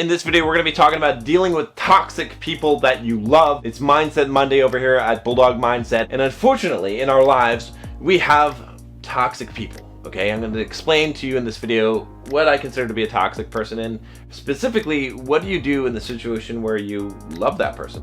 In this video, we're going to be talking about dealing with toxic people that you love. It's Mindset Monday over here at Bulldog Mindset. And unfortunately, in our lives, we have toxic people. Okay, I'm going to explain to you in this video what I consider to be a toxic person, and specifically, what do you do in the situation where you love that person?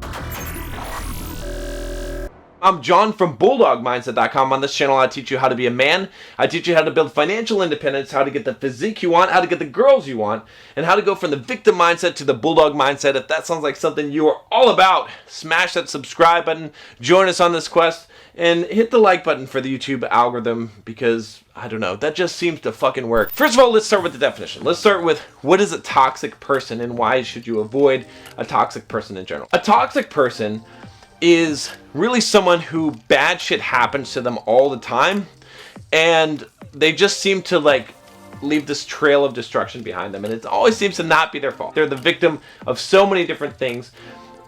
I'm John from BulldogMindset.com. On this channel, I teach you how to be a man. I teach you how to build financial independence, how to get the physique you want, how to get the girls you want, and how to go from the victim mindset to the bulldog mindset. If that sounds like something you are all about, smash that subscribe button, join us on this quest, and hit the like button for the YouTube algorithm because, I don't know, that just seems to fucking work. First of all, let's start with the definition. Let's start with what is a toxic person and why should you avoid a toxic person in general. A toxic person is really someone who bad shit happens to them all the time, and they just seem to like leave this trail of destruction behind them, and it always seems to not be their fault. They're the victim of so many different things.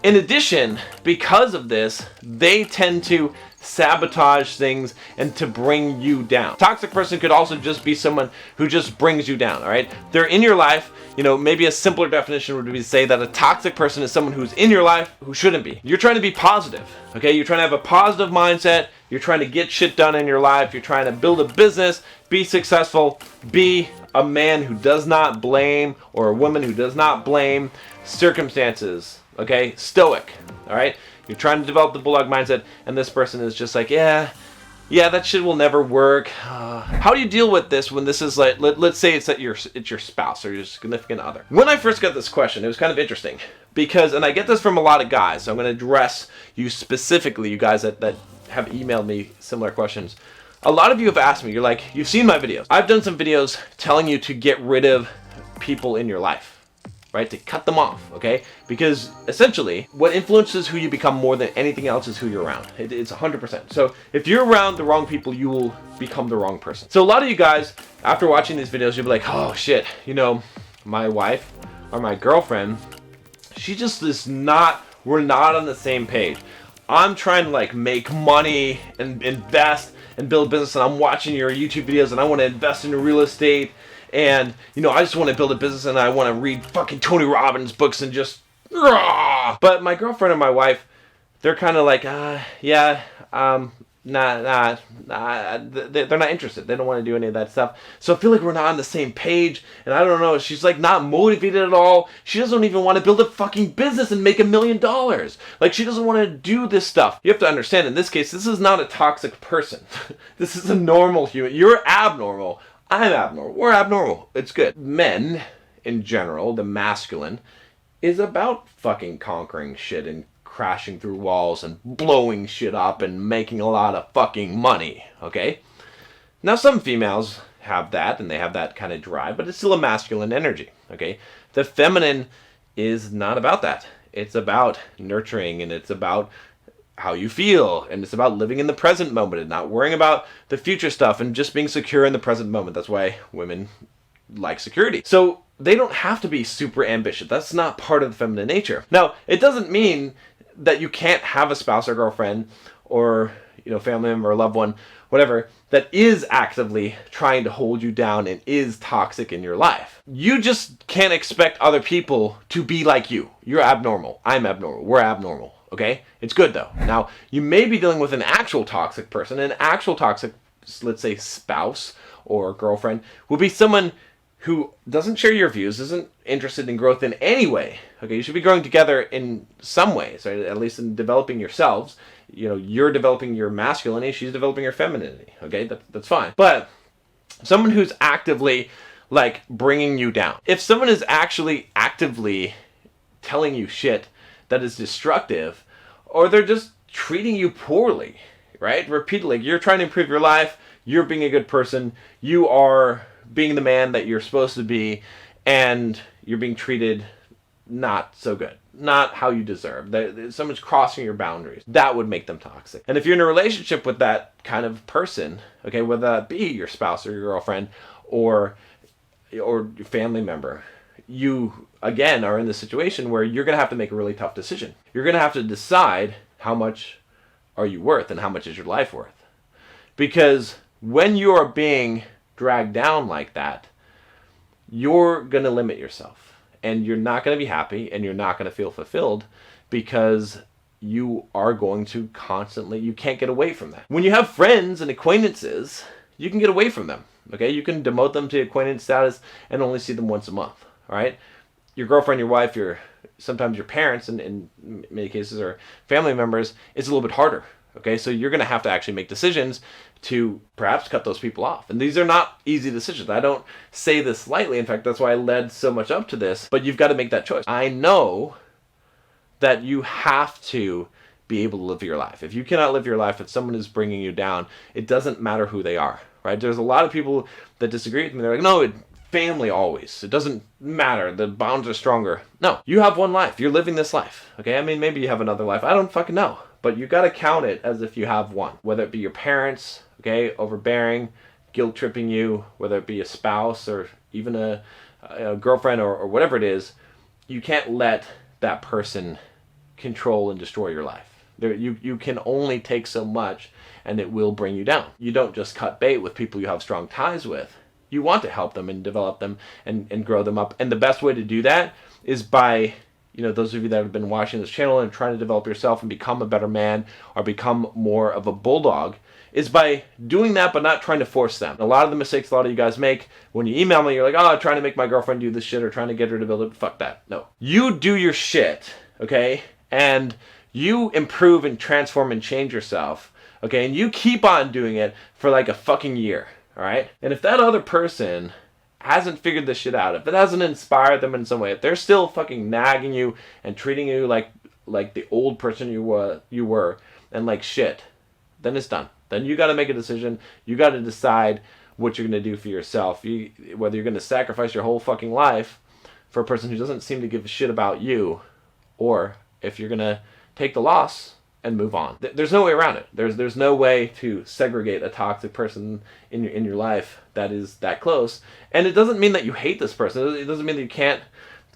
In addition, because of this, they tend to sabotage things and to bring you down. Toxic person could also just be someone who just brings you down, all right? They're in your life. You know, maybe a simpler definition would be to say that a toxic person is someone who's in your life who shouldn't be. You're trying to be positive, okay? You're trying to have a positive mindset. You're trying to get shit done in your life. You're trying to build a business, be successful, be a man who does not blame, or a woman who does not blame circumstances, okay? Stoic, all right? You're trying to develop the bulldog mindset, and this person is just like, yeah, that shit will never work. How do you deal with this when this is like, let's say it's your spouse or your significant other? When I first got this question, it was kind of interesting because, and I get this from a lot of guys, so I'm going to address you specifically, you guys that have emailed me similar questions. A lot of you have asked me, you're like, you've seen my videos. I've done some videos telling you to get rid of people in your life. Right? To cut them off, okay? Because essentially, what influences who you become more than anything else is who you're around. It's 100%. So if you're around the wrong people, you will become the wrong person. So a lot of you guys, after watching these videos, you'll be like, oh shit, you know, my wife or my girlfriend, she just is not, we're not on the same page. I'm trying to like make money and invest and build a business, and I'm watching your YouTube videos and I want to invest into real estate. And, you know, I just want to build a business and I want to read fucking Tony Robbins books and just, rah! But my girlfriend and my wife, they're kind of like, they're not interested. They don't want to do any of that stuff. So I feel like we're not on the same page, and I don't know, she's like not motivated at all. She doesn't even want to build a fucking business and make $1 million. Like, she doesn't want to do this stuff. You have to understand, in this case, this is not a toxic person. This is a normal human. You're abnormal. I'm abnormal. We're abnormal. It's good. Men, in general, the masculine, is about fucking conquering shit and crashing through walls and blowing shit up and making a lot of fucking money, okay? Now, some females have that, and they have that kind of drive, but it's still a masculine energy, okay? The feminine is not about that. It's about nurturing, and it's about how you feel, and it's about living in the present moment and not worrying about the future stuff and just being secure in the present moment. That's why women like security. So they don't have to be super ambitious. That's not part of the feminine nature. Now, it doesn't mean that you can't have a spouse or girlfriend or, you know, family member or loved one, whatever, that is actively trying to hold you down and is toxic in your life. You just can't expect other people to be like you. You're abnormal. I'm abnormal. We're abnormal. Okay? It's good though. Now, you may be dealing with an actual toxic person. An actual toxic, let's say, spouse or girlfriend would be someone who doesn't share your views, isn't interested in growth in any way. Okay? You should be growing together in some ways, right? At least in developing yourselves. You know, you're developing your masculinity, she's developing her femininity. Okay? That's fine. But someone who's actively, like, bringing you down. If someone is actually actively telling you shit that is destructive, or they're just treating you poorly, right? Repeatedly, you're trying to improve your life, you're being a good person, you are being the man that you're supposed to be, and you're being treated not so good, not how you deserve. Someone's crossing your boundaries. That would make them toxic. And if you're in a relationship with that kind of person, okay, whether that be your spouse or your girlfriend or your family member, you, again, are in the situation where you're going to have to make a really tough decision. You're going to have to decide how much are you worth and how much is your life worth. Because when you are being dragged down like that, you're going to limit yourself. and you're not going to be happy and you're not going to feel fulfilled because you are going to constantly, you can't get away from that. When you have friends and acquaintances, you can get away from them. Okay, you can demote them to acquaintance status and only see them once a month. All right, your girlfriend, your wife, sometimes your parents, and in many cases, or family members, it's a little bit harder. Okay, so you're going to have to actually make decisions to perhaps cut those people off. And these are not easy decisions. I don't say this lightly. In fact, that's why I led so much up to this. But you've got to make that choice. I know that you have to be able to live your life. If you cannot live your life, if someone is bringing you down, it doesn't matter who they are, right? There's a lot of people that disagree with me. They're like, no, family always. It doesn't matter. The bonds are stronger. No, you have one life. You're living this life, okay? I mean, maybe you have another life. I don't fucking know. But you got to count it as if you have one, whether it be your parents, okay, overbearing, guilt-tripping you, whether it be a spouse or even a girlfriend or whatever it is. You can't let that person control and destroy your life. You can only take so much, and it will bring you down. You don't just cut bait with people you have strong ties with. You want to help them and develop them and grow them up. And the best way to do that is by, those of you that have been watching this channel and trying to develop yourself and become a better man or become more of a bulldog, is by doing that but not trying to force them. A lot of the mistakes a lot of you guys make, when you email me, you're like, oh, I'm trying to make my girlfriend do this shit or trying to get her to build it. Fuck that. No. You do your shit, okay? And you improve and transform and change yourself, okay? And you keep on doing it for like a fucking year, all right? And if that other person hasn't figured this shit out, if it hasn't inspired them in some way, if they're still fucking nagging you and treating you like the old person you were and like shit, then it's done. Then you got to make a decision. You got to decide what you're going to do for yourself. Whether you're going to sacrifice your whole fucking life for a person who doesn't seem to give a shit about you, or if you're going to take the loss and move on. There's no way around it. There's no way to segregate a toxic person in your life that is that close. And it doesn't mean that you hate this person. It doesn't mean that you can't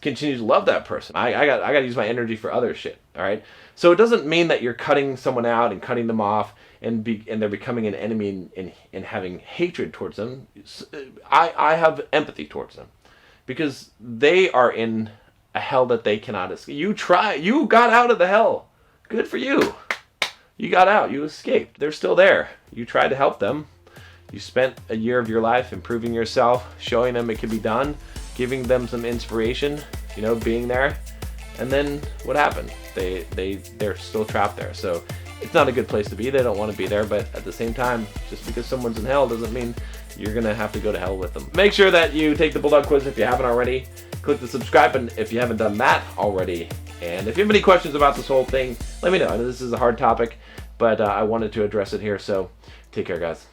continue to love that person. I got to use my energy for other shit. All right. So it doesn't mean that you're cutting someone out and cutting them off and they're becoming an enemy and having hatred towards them. I have empathy towards them because they are in a hell that they cannot escape. You got out of the hell. Good for you. You got out. You escaped. They're still there. You tried to help them. You spent a year of your life improving yourself, showing them it can be done, giving them some inspiration, being there. And then what happened? They're still trapped there. So it's not a good place to be. They don't want to be there. But at the same time, just because someone's in hell doesn't mean you're going to have to go to hell with them. Make sure that you take the Bulldog quiz if you haven't already. Click the subscribe button if you haven't done that already. And if you have any questions about this whole thing, let me know. I know this is a hard topic, but I wanted to address it here. So take care, guys.